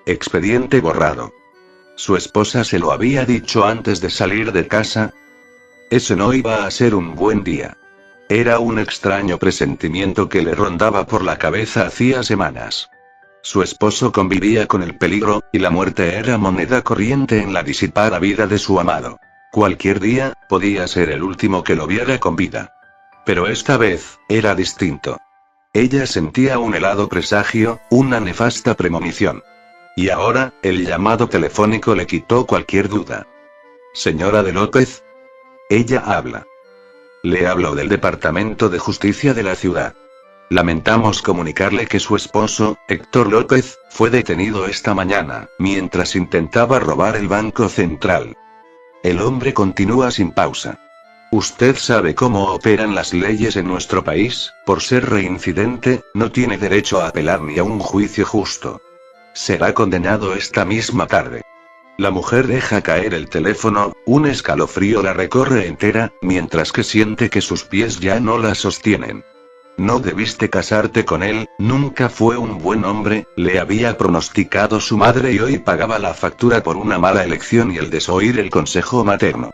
Expediente borrado. Su esposa se lo había dicho antes de salir de casa. Ese no iba a ser un buen día. Era un extraño presentimiento que le rondaba por la cabeza hacía semanas. Su esposo convivía con el peligro, y la muerte era moneda corriente en la disipada vida de su amado. Cualquier día, podía ser el último que lo viera con vida. Pero esta vez, era distinto. Ella sentía un helado presagio, una nefasta premonición. Y ahora, el llamado telefónico le quitó cualquier duda. Señora de López. Ella habla. Le hablo del Departamento de Justicia de la ciudad. Lamentamos comunicarle que su esposo, Héctor López, fue detenido esta mañana, mientras intentaba robar el Banco Central. El hombre continúa sin pausa. Usted sabe cómo operan las leyes en nuestro país, por ser reincidente, no tiene derecho a apelar ni a un juicio justo. Será condenado esta misma tarde. La mujer deja caer el teléfono, un escalofrío la recorre entera, mientras que siente que sus pies ya no la sostienen. No debiste casarte con él, nunca fue un buen hombre, le había pronosticado su madre y hoy pagaba la factura por una mala elección y el desoír el consejo materno.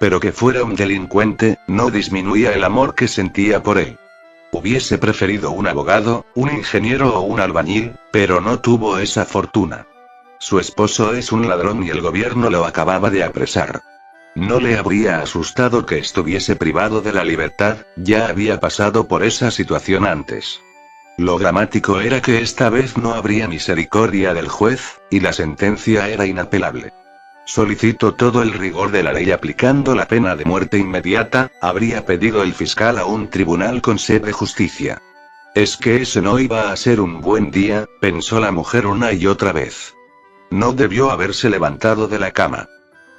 Pero que fuera un delincuente, no disminuía el amor que sentía por él. Hubiese preferido un abogado, un ingeniero o un albañil, pero no tuvo esa fortuna. Su esposo es un ladrón y el gobierno lo acababa de apresar. No le habría asustado que estuviese privado de la libertad, ya había pasado por esa situación antes. Lo dramático era que esta vez no habría misericordia del juez, y la sentencia era inapelable. Solicito todo el rigor de la ley aplicando la pena de muerte inmediata, habría pedido el fiscal a un tribunal con sed de justicia. Es que ese no iba a ser un buen día, pensó la mujer una y otra vez. No debió haberse levantado de la cama.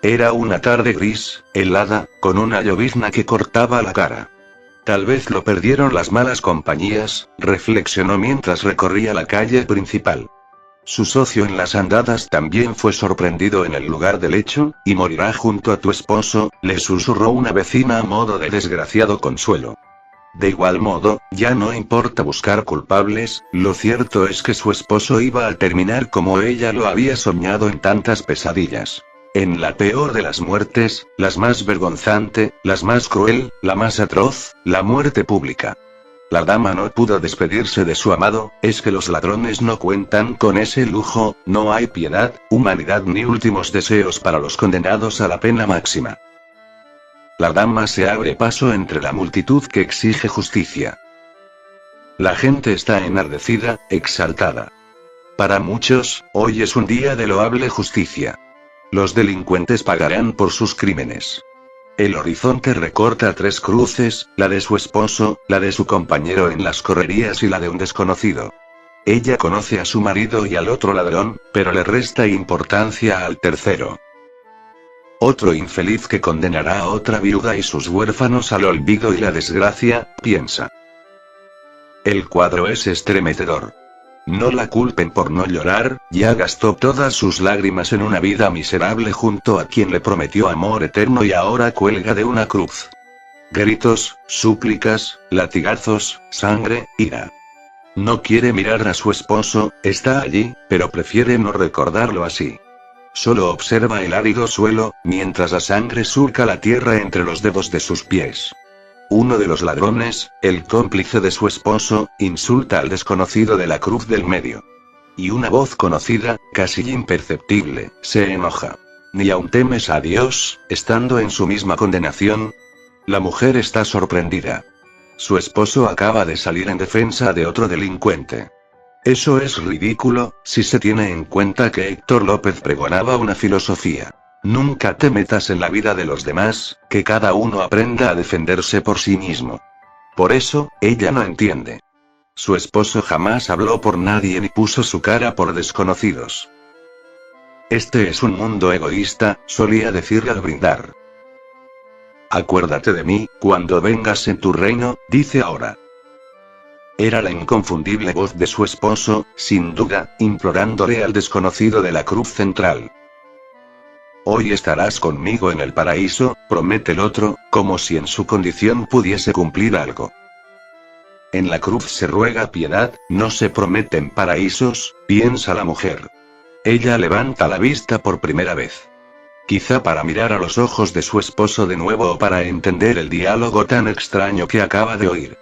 Era una tarde gris, helada, con una llovizna que cortaba la cara. Tal vez lo perdieron las malas compañías, reflexionó mientras recorría la calle principal. Su socio en las andadas también fue sorprendido en el lugar del hecho, y morirá junto a tu esposo, le susurró una vecina a modo de desgraciado consuelo. De igual modo, ya no importa buscar culpables, lo cierto es que su esposo iba a terminar como ella lo había soñado en tantas pesadillas. En la peor de las muertes, las más vergonzante, las más cruel, la más atroz, la muerte pública. La dama no pudo despedirse de su amado, es que los ladrones no cuentan con ese lujo, no hay piedad, humanidad ni últimos deseos para los condenados a la pena máxima. La dama se abre paso entre la multitud que exige justicia. La gente está enardecida, exaltada. Para muchos, hoy es un día de loable justicia. Los delincuentes pagarán por sus crímenes. El horizonte recorta tres cruces, la de su esposo, la de su compañero en las correrías y la de un desconocido. Ella conoce a su marido y al otro ladrón, pero le resta importancia al tercero. Otro infeliz que condenará a otra viuda y sus huérfanos al olvido y la desgracia, piensa. El cuadro es estremecedor. No la culpen por no llorar, ya gastó todas sus lágrimas en una vida miserable junto a quien le prometió amor eterno y ahora cuelga de una cruz. Gritos, súplicas, latigazos, sangre, ira. No quiere mirar a su esposo, está allí, pero prefiere no recordarlo así. Solo observa el árido suelo, mientras la sangre surca la tierra entre los dedos de sus pies. Uno de los ladrones, el cómplice de su esposo, insulta al desconocido de la cruz del medio. Y una voz conocida, casi imperceptible, se enoja. ¿Ni aún temes a Dios, estando en su misma condenación? La mujer está sorprendida. Su esposo acaba de salir en defensa de otro delincuente. Eso es ridículo, si se tiene en cuenta que Héctor López pregonaba una filosofía. Nunca te metas en la vida de los demás, que cada uno aprenda a defenderse por sí mismo. Por eso, ella no entiende. Su esposo jamás habló por nadie ni puso su cara por desconocidos. Este es un mundo egoísta, solía decirle al brindar. Acuérdate de mí, cuando vengas en tu reino, dice ahora. Era la inconfundible voz de su esposo, sin duda, implorándole al desconocido de la cruz central. Hoy estarás conmigo en el paraíso, promete el otro, como si en su condición pudiese cumplir algo. En la cruz se ruega piedad, no se prometen paraísos, piensa la mujer. Ella levanta la vista por primera vez. Quizá para mirar a los ojos de su esposo de nuevo o para entender el diálogo tan extraño que acaba de oír.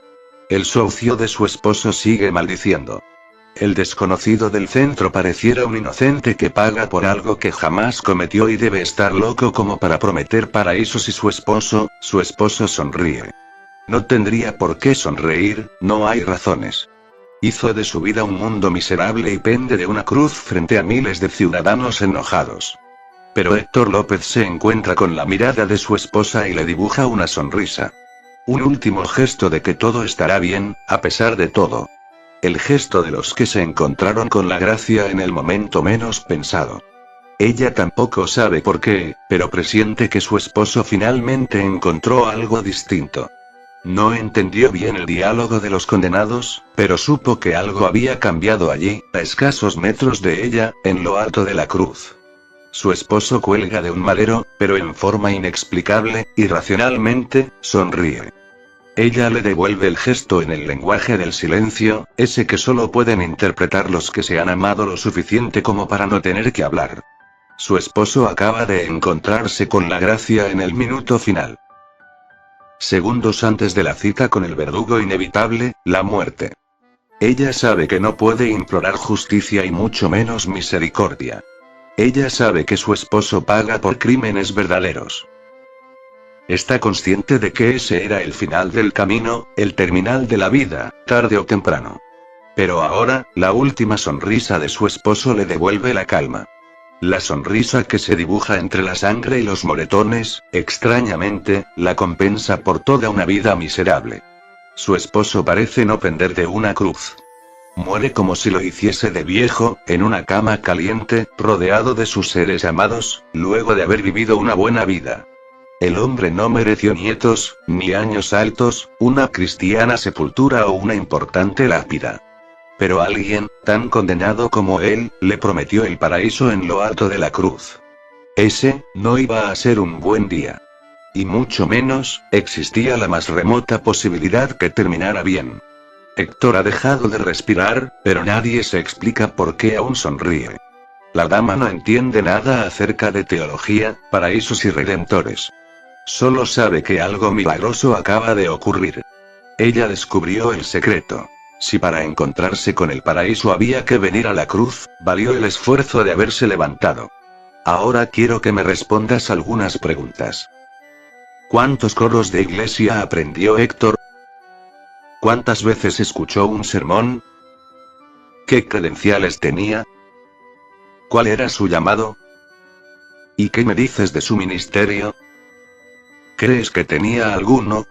El socio de su esposo sigue maldiciendo. El desconocido del centro pareciera un inocente que paga por algo que jamás cometió y debe estar loco como para prometer paraísos y su esposo sonríe. No tendría por qué sonreír, no hay razones. Hizo de su vida un mundo miserable y pende de una cruz frente a miles de ciudadanos enojados. Pero Héctor López se encuentra con la mirada de su esposa y le dibuja una sonrisa. Un último gesto de que todo estará bien, a pesar de todo. El gesto de los que se encontraron con la gracia en el momento menos pensado. Ella tampoco sabe por qué, pero presiente que su esposo finalmente encontró algo distinto. No entendió bien el diálogo de los condenados, pero supo que algo había cambiado allí, a escasos metros de ella, en lo alto de la cruz. Su esposo cuelga de un madero, pero en forma inexplicable, irracionalmente, sonríe. Ella le devuelve el gesto en el lenguaje del silencio, ese que solo pueden interpretar los que se han amado lo suficiente como para no tener que hablar. Su esposo acaba de encontrarse con la gracia en el minuto final. Segundos antes de la cita con el verdugo inevitable, la muerte. Ella sabe que no puede implorar justicia y mucho menos misericordia. Ella sabe que su esposo paga por crímenes verdaderos. Está consciente de que ese era el final del camino, el terminal de la vida, tarde o temprano. Pero ahora, la última sonrisa de su esposo le devuelve la calma. La sonrisa que se dibuja entre la sangre y los moretones, extrañamente, la compensa por toda una vida miserable. Su esposo parece no pender de una cruz. Muere como si lo hiciese de viejo, en una cama caliente, rodeado de sus seres amados, luego de haber vivido una buena vida. El hombre no mereció nietos, ni años altos, una cristiana sepultura o una importante lápida. Pero alguien, tan condenado como él, le prometió el paraíso en lo alto de la cruz. Ese, no iba a ser un buen día. Y mucho menos, existía la más remota posibilidad que terminara bien. Héctor ha dejado de respirar, pero nadie se explica por qué aún sonríe. La dama no entiende nada acerca de teología, paraísos y redentores. Solo sabe que algo milagroso acaba de ocurrir. Ella descubrió el secreto. Si para encontrarse con el paraíso había que venir a la cruz, valió el esfuerzo de haberse levantado. Ahora quiero que me respondas algunas preguntas. ¿Cuántos coros de iglesia aprendió Héctor? ¿Cuántas veces escuchó un sermón? ¿Qué credenciales tenía? ¿Cuál era su llamado? ¿Y qué me dices de su ministerio? ¿Crees que tenía alguno?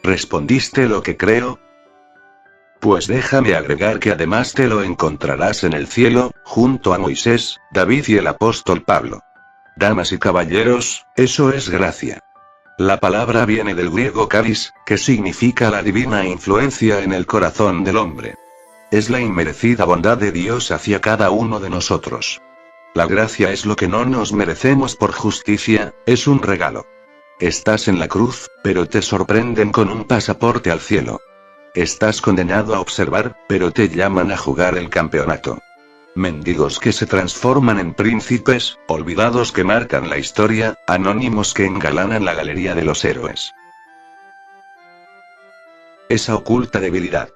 ¿Respondiste lo que creo? Pues déjame agregar que además te lo encontrarás en el cielo, junto a Moisés, David y el apóstol Pablo. Damas y caballeros, eso es gracia. La palabra viene del griego charis, que significa la divina influencia en el corazón del hombre. Es la inmerecida bondad de Dios hacia cada uno de nosotros. La gracia es lo que no nos merecemos por justicia, es un regalo. Estás en la cruz, pero te sorprenden con un pasaporte al cielo. Estás condenado a observar, pero te llaman a jugar el campeonato. Mendigos que se transforman en príncipes, olvidados que marcan la historia, anónimos que engalanan la galería de los héroes. Esa oculta debilidad.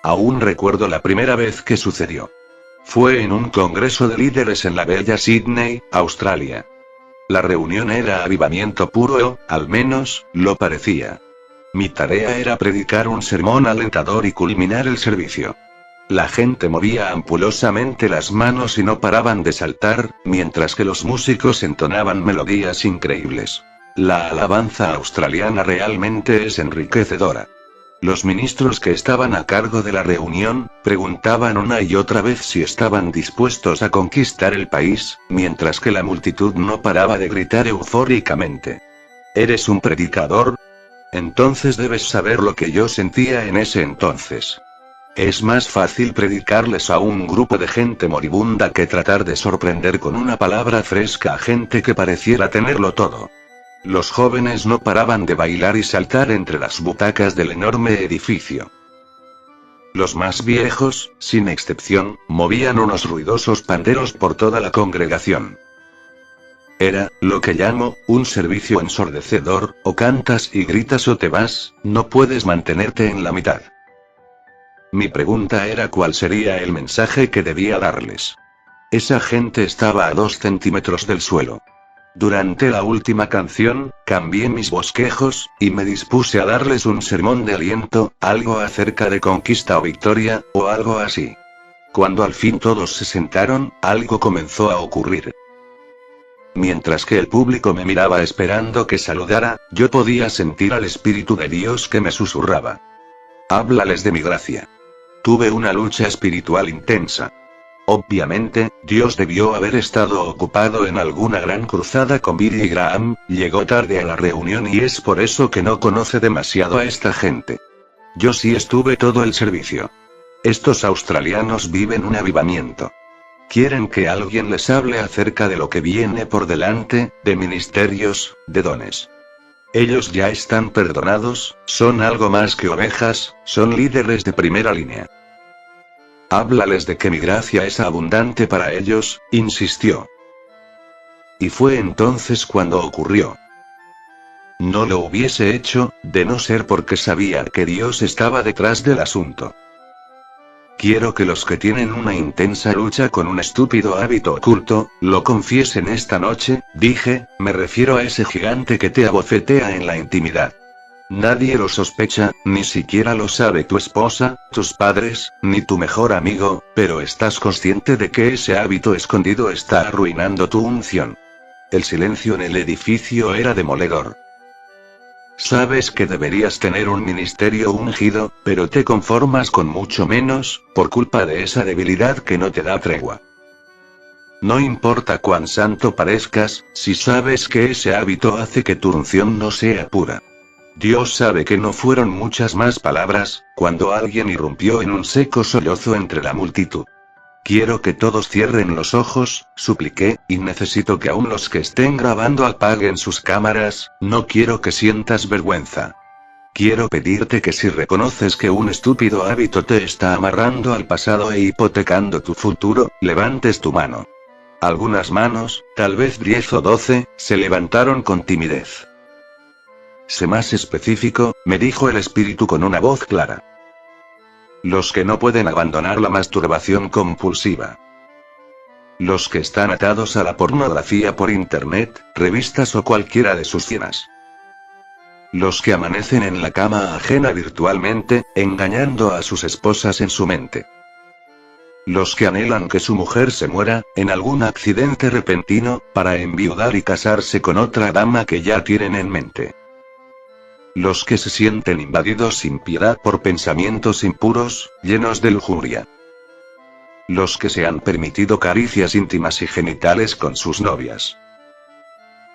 Aún recuerdo la primera vez que sucedió. Fue en un congreso de líderes en la bella Sydney, Australia. La reunión era avivamiento puro, al menos, lo parecía. Mi tarea era predicar un sermón alentador y culminar el servicio. La gente movía ampulosamente las manos y no paraban de saltar, mientras que los músicos entonaban melodías increíbles. La alabanza australiana realmente es enriquecedora. Los ministros que estaban a cargo de la reunión, preguntaban una y otra vez si estaban dispuestos a conquistar el país, mientras que la multitud no paraba de gritar eufóricamente. ¿Eres un predicador? Entonces debes saber lo que yo sentía en ese entonces. Es más fácil predicarles a un grupo de gente moribunda que tratar de sorprender con una palabra fresca a gente que pareciera tenerlo todo. Los jóvenes no paraban de bailar y saltar entre las butacas del enorme edificio. Los más viejos, sin excepción, movían unos ruidosos panderos por toda la congregación. Era, lo que llamo, un servicio ensordecedor, o cantas y gritas o te vas, no puedes mantenerte en la mitad. Mi pregunta era cuál sería el mensaje que debía darles. Esa gente estaba a 2 centímetros del suelo. Durante la última canción, cambié mis bosquejos, y me dispuse a darles un sermón de aliento, algo acerca de conquista o victoria, o algo así. Cuando al fin todos se sentaron, algo comenzó a ocurrir. Mientras que el público me miraba esperando que saludara, yo podía sentir al Espíritu de Dios que me susurraba. Háblales de mi gracia. Tuve una lucha espiritual intensa. Obviamente, Dios debió haber estado ocupado en alguna gran cruzada con Billy Graham, llegó tarde a la reunión y es por eso que no conoce demasiado a esta gente. Yo sí estuve todo el servicio. Estos australianos viven un avivamiento. Quieren que alguien les hable acerca de lo que viene por delante, de ministerios, de dones. Ellos ya están perdonados, son algo más que ovejas, son líderes de primera línea. Háblales de que mi gracia es abundante para ellos, insistió. Y fue entonces cuando ocurrió. No lo hubiese hecho, de no ser porque sabía que Dios estaba detrás del asunto. Quiero que los que tienen una intensa lucha con un estúpido hábito oculto, lo confiesen esta noche, dije, me refiero a ese gigante que te abofetea en la intimidad. Nadie lo sospecha, ni siquiera lo sabe tu esposa, tus padres, ni tu mejor amigo, pero estás consciente de que ese hábito escondido está arruinando tu unción. El silencio en el edificio era demoledor. Sabes que deberías tener un ministerio ungido, pero te conformas con mucho menos, por culpa de esa debilidad que no te da tregua. No importa cuán santo parezcas, si sabes que ese hábito hace que tu unción no sea pura. Dios sabe que no fueron muchas más palabras, cuando alguien irrumpió en un seco sollozo entre la multitud. Quiero que todos cierren los ojos, supliqué, y necesito que aún los que estén grabando apaguen sus cámaras, no quiero que sientas vergüenza. Quiero pedirte que si reconoces que un estúpido hábito te está amarrando al pasado e hipotecando tu futuro, levantes tu mano. Algunas manos, tal vez 10 o 12, se levantaron con timidez. Sé más específico, me dijo el espíritu con una voz clara. Los que no pueden abandonar la masturbación compulsiva. Los que están atados a la pornografía por internet, revistas o cualquiera de sus cienas. Los que amanecen en la cama ajena virtualmente, engañando a sus esposas en su mente. Los que anhelan que su mujer se muera, en algún accidente repentino, para enviudar y casarse con otra dama que ya tienen en mente. Los que se sienten invadidos sin piedad por pensamientos impuros, llenos de lujuria. Los que se han permitido caricias íntimas y genitales con sus novias.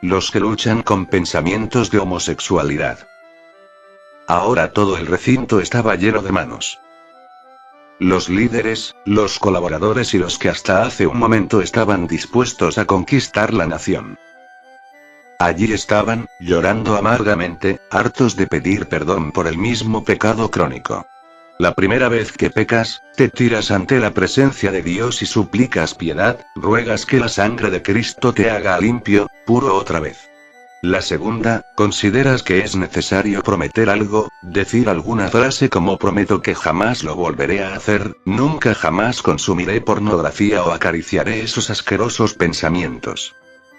Los que luchan con pensamientos de homosexualidad. Ahora todo el recinto estaba lleno de manos. Los líderes, los colaboradores y los que hasta hace un momento estaban dispuestos a conquistar la nación. Allí estaban, llorando amargamente, hartos de pedir perdón por el mismo pecado crónico. La primera vez que pecas, te tiras ante la presencia de Dios y suplicas piedad, ruegas que la sangre de Cristo te haga limpio, puro otra vez. La segunda, consideras que es necesario prometer algo, decir alguna frase como prometo que jamás lo volveré a hacer, nunca jamás consumiré pornografía o acariciaré esos asquerosos pensamientos.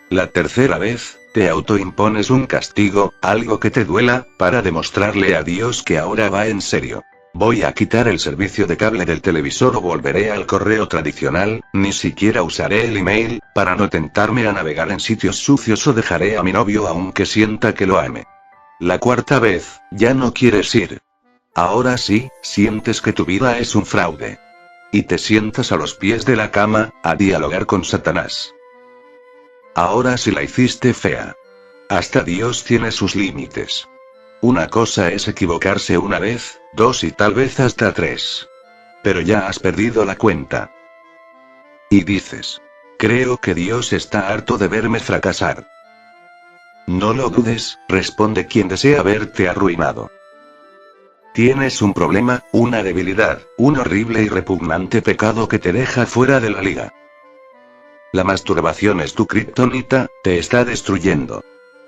La tercera vez, te autoimpones un castigo, algo que te duela, para demostrarle a Dios que ahora va en serio. Voy a quitar el servicio de cable del televisor o volveré al correo tradicional, ni siquiera usaré el email, para no tentarme a navegar en sitios sucios o dejaré a mi novio aunque sienta que lo ame. La cuarta vez, ya no quieres ir. Ahora sí, sientes que tu vida es un fraude. Y te sientas a los pies de la cama, a dialogar con Satanás. Ahora sí la hiciste fea. Hasta Dios tiene sus límites. Una cosa es equivocarse una vez, 2 y tal vez hasta 3. Pero ya has perdido la cuenta. Y dices, creo que Dios está harto de verme fracasar. No lo dudes, responde quien desea verte arruinado. Tienes un problema, una debilidad, un horrible y repugnante pecado que te deja fuera de la liga. La masturbación es tu kriptonita, te está destruyendo.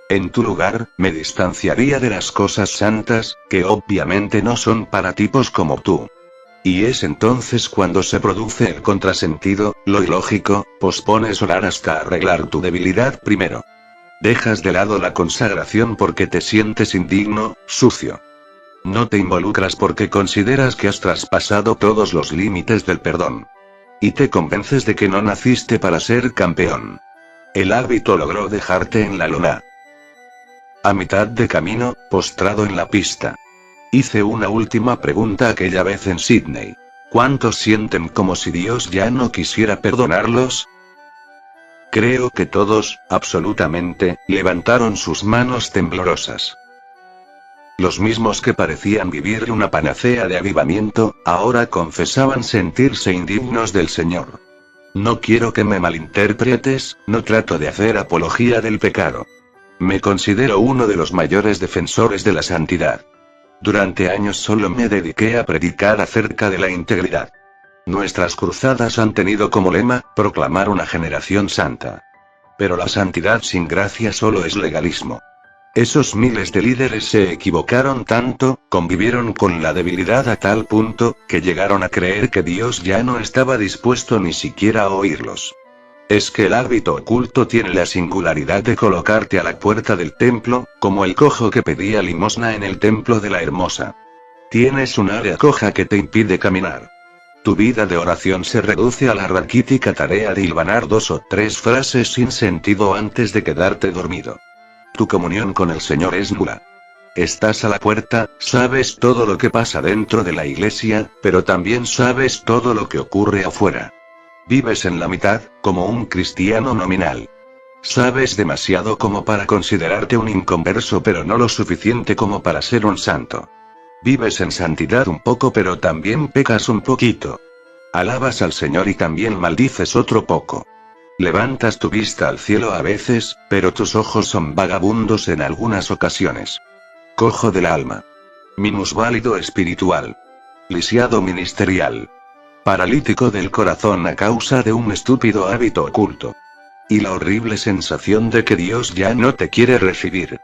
En tu lugar, me distanciaría de las cosas santas, que obviamente no son para tipos como tú. Y es entonces cuando se produce el contrasentido, lo ilógico, pospones orar hasta arreglar tu debilidad primero. Dejas de lado la consagración porque te sientes indigno, sucio. No te involucras porque consideras que has traspasado todos los límites del perdón. Y te convences de que no naciste para ser campeón. El hábito logró dejarte en la lona. A mitad de camino, postrado en la pista. Hice una última pregunta aquella vez en Sydney. ¿Cuántos sienten como si Dios ya no quisiera perdonarlos? Creo que todos, absolutamente, levantaron sus manos temblorosas. Los mismos que parecían vivir una panacea de avivamiento, ahora confesaban sentirse indignos del Señor. No quiero que me malinterpretes, no trato de hacer apología del pecado. Me considero uno de los mayores defensores de la santidad. Durante años solo me dediqué a predicar acerca de la integridad. Nuestras cruzadas han tenido como lema, proclamar una generación santa. Pero la santidad sin gracia solo es legalismo. Esos miles de líderes se equivocaron tanto, convivieron con la debilidad a tal punto, que llegaron a creer que Dios ya no estaba dispuesto ni siquiera a oírlos. Es que el hábito oculto tiene la singularidad de colocarte a la puerta del templo, como el cojo que pedía limosna en el templo de la Hermosa. Tienes un área coja que te impide caminar. Tu vida de oración se reduce a la raquítica tarea de hilvanar 2 o 3 frases sin sentido antes de quedarte dormido. Tu comunión con el Señor es nula. Estás a la puerta, sabes todo lo que pasa dentro de la iglesia, pero también sabes todo lo que ocurre afuera. Vives en la mitad, como un cristiano nominal. Sabes demasiado como para considerarte un inconverso, pero no lo suficiente como para ser un santo. Vives en santidad un poco, pero también pecas un poquito. Alabas al Señor y también maldices otro poco. Levantas tu vista al cielo a veces, pero tus ojos son vagabundos en algunas ocasiones. Cojo del alma. Minusválido espiritual. Lisiado ministerial. Paralítico del corazón a causa de un estúpido hábito oculto. Y la horrible sensación de que Dios ya no te quiere recibir.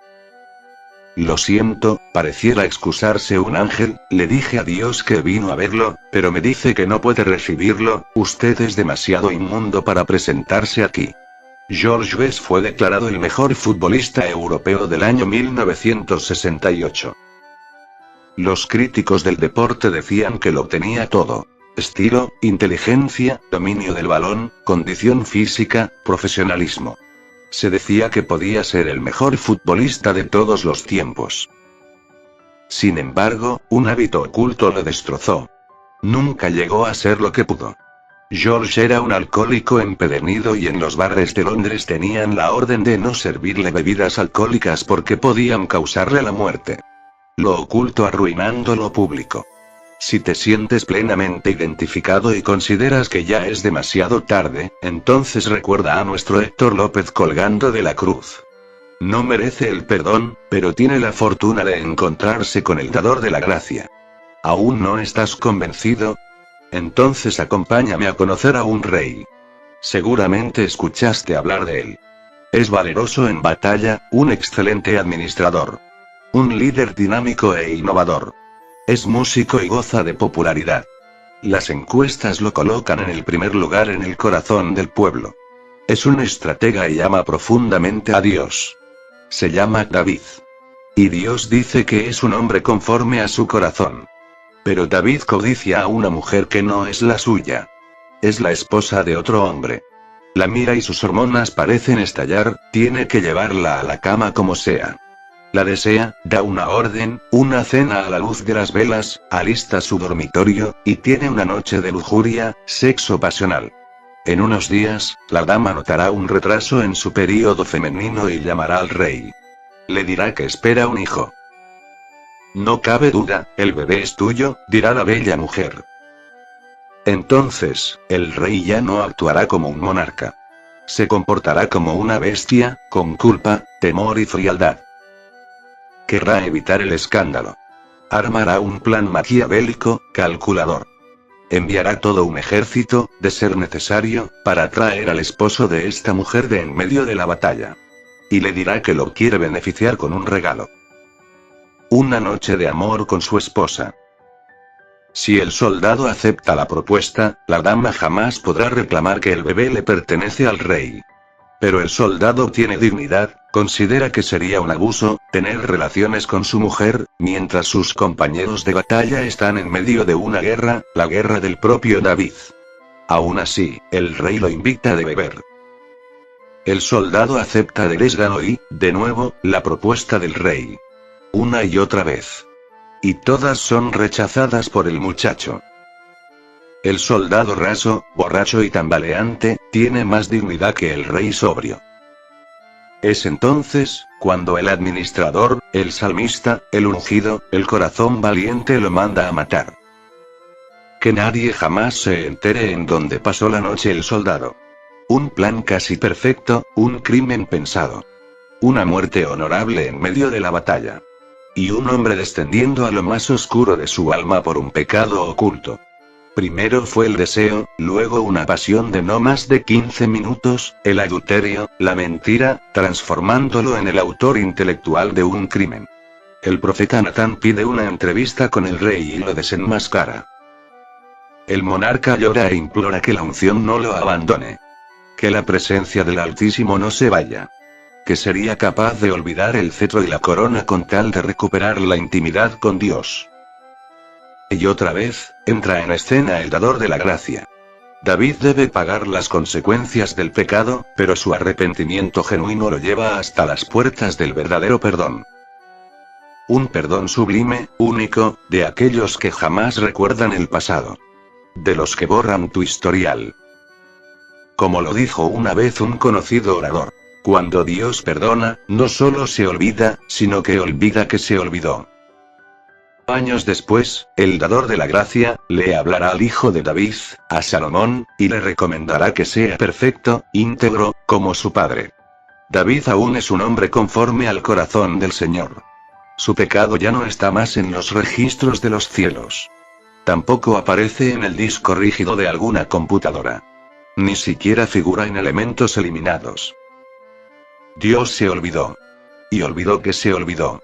Lo siento, pareciera excusarse un ángel, le dije a Dios que vino a verlo, pero me dice que no puede recibirlo, usted es demasiado inmundo para presentarse aquí. George Best fue declarado el mejor futbolista europeo del año 1968. Los críticos del deporte decían que lo tenía todo. Estilo, inteligencia, dominio del balón, condición física, profesionalismo. Se decía que podía ser el mejor futbolista de todos los tiempos. Sin embargo, un hábito oculto lo destrozó. Nunca llegó a ser lo que pudo. George era un alcohólico empedernido y en los bares de Londres tenían la orden de no servirle bebidas alcohólicas porque podían causarle la muerte. Lo oculto arruinando lo público. Si te sientes plenamente identificado y consideras que ya es demasiado tarde, entonces recuerda a nuestro Héctor López colgando de la cruz. No merece el perdón, pero tiene la fortuna de encontrarse con el dador de la gracia. ¿Aún no estás convencido? Entonces acompáñame a conocer a un rey. Seguramente escuchaste hablar de él. Es valeroso en batalla, un excelente administrador. Un líder dinámico e innovador. Es músico y goza de popularidad. Las encuestas lo colocan en el primer lugar en el corazón del pueblo. Es un estratega y ama profundamente a Dios. Se llama David. Y Dios dice que es un hombre conforme a su corazón. Pero David codicia a una mujer que no es la suya. Es la esposa de otro hombre. La mira y sus hormonas parecen estallar, tiene que llevarla a la cama como sea. La desea, da una orden, una cena a la luz de las velas, alista su dormitorio, y tiene una noche de lujuria, sexo pasional. En unos días, la dama notará un retraso en su período femenino y llamará al rey. Le dirá que espera un hijo. No cabe duda, el bebé es tuyo, dirá la bella mujer. Entonces, el rey ya no actuará como un monarca. Se comportará como una bestia, con culpa, temor y frialdad. Querrá evitar el escándalo. Armará un plan maquiavélico, calculador. Enviará todo un ejército, de ser necesario, para traer al esposo de esta mujer de en medio de la batalla. Y le dirá que lo quiere beneficiar con un regalo. Una noche de amor con su esposa. Si el soldado acepta la propuesta, la dama jamás podrá reclamar que el bebé le pertenece al rey. Pero el soldado tiene dignidad, considera que sería un abuso, tener relaciones con su mujer, mientras sus compañeros de batalla están en medio de una guerra, la guerra del propio David. Aún así, el rey lo invita a beber. El soldado acepta de desgano y, de nuevo, la propuesta del rey. Una y otra vez. Y todas son rechazadas por el muchacho. El soldado raso, borracho y tambaleante, tiene más dignidad que el rey sobrio. Es entonces, cuando el administrador, el salmista, el ungido, el corazón valiente lo manda a matar. Que nadie jamás se entere en dónde pasó la noche el soldado. Un plan casi perfecto, un crimen pensado. Una muerte honorable en medio de la batalla. Y un hombre descendiendo a lo más oscuro de su alma por un pecado oculto. Primero fue el deseo, luego una pasión de no más de 15 minutos, el adulterio, la mentira, transformándolo en el autor intelectual de un crimen. El profeta Natán pide una entrevista con el rey y lo desenmascara. El monarca llora e implora que la unción no lo abandone. Que la presencia del Altísimo no se vaya. Que sería capaz de olvidar el cetro y la corona con tal de recuperar la intimidad con Dios. Y otra vez, entra en escena el dador de la gracia. David debe pagar las consecuencias del pecado, pero su arrepentimiento genuino lo lleva hasta las puertas del verdadero perdón. Un perdón sublime, único, de aquellos que jamás recuerdan el pasado. De los que borran tu historial. Como lo dijo una vez un conocido orador. Cuando Dios perdona, no solo se olvida, sino que olvida que se olvidó. Años después, el dador de la gracia, le hablará al hijo de David, a Salomón, y le recomendará que sea perfecto, íntegro, como su padre. David aún es un hombre conforme al corazón del Señor. Su pecado ya no está más en los registros de los cielos. Tampoco aparece en el disco rígido de alguna computadora. Ni siquiera figura en elementos eliminados. Dios se olvidó. Y olvidó que se olvidó.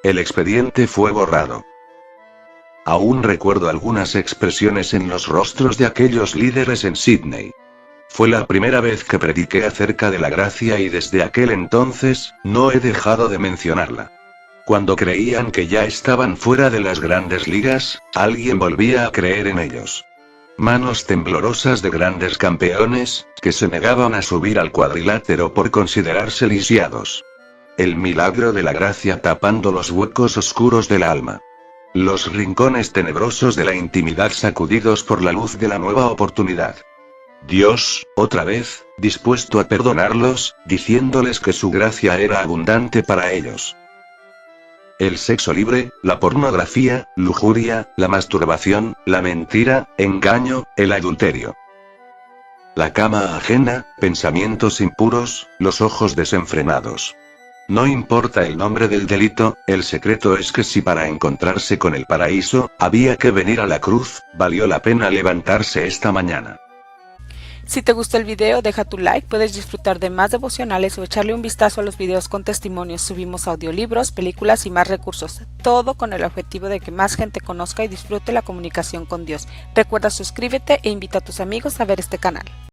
El expediente fue borrado. Aún recuerdo algunas expresiones en los rostros de aquellos líderes en Sydney. Fue la primera vez que prediqué acerca de la gracia y desde aquel entonces, no he dejado de mencionarla. Cuando creían que ya estaban fuera de las grandes ligas, alguien volvía a creer en ellos. Manos temblorosas de grandes campeones, que se negaban a subir al cuadrilátero por considerarse lisiados. El milagro de la gracia tapando los huecos oscuros del alma. Los rincones tenebrosos de la intimidad sacudidos por la luz de la nueva oportunidad. Dios, otra vez, dispuesto a perdonarlos, diciéndoles que su gracia era abundante para ellos. El sexo libre, la pornografía, lujuria, la masturbación, la mentira, engaño, el adulterio. La cama ajena, pensamientos impuros, los ojos desenfrenados. No importa el nombre del delito, el secreto es que si para encontrarse con el paraíso, había que venir a la cruz, valió la pena levantarse esta mañana. Si te gustó el video, deja tu like, puedes disfrutar de más devocionales o echarle un vistazo a los videos con testimonios. Subimos audiolibros, películas y más recursos. Todo con el objetivo de que más gente conozca y disfrute la comunicación con Dios. Recuerda suscríbete e invita a tus amigos a ver este canal.